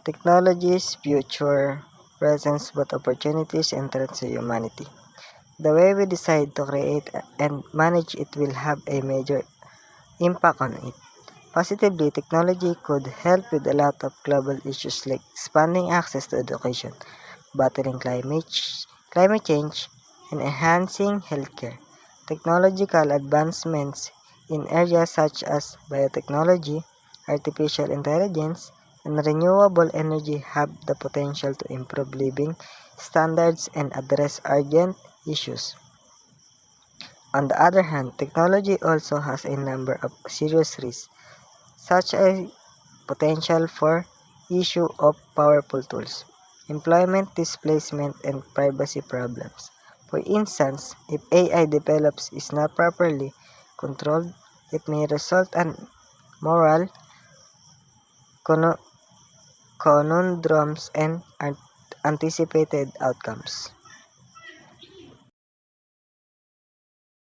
Technology's future presents both opportunities and threats to humanity. The way we decide to create and manage it will have a major impact on it. Positively, technology could help with a lot of global issues like expanding access to education, battling climate change, and enhancing healthcare. Technological advancements in areas such as biotechnology, artificial intelligence, and renewable energy have the potential to improve living standards and address urgent issues. On the other hand, technology also has a number of serious risks, such as potential for issue of powerful tools, employment displacement, and privacy problems. For instance, if AI develops is not properly controlled, it may result in moral conundrums and anticipated outcomes.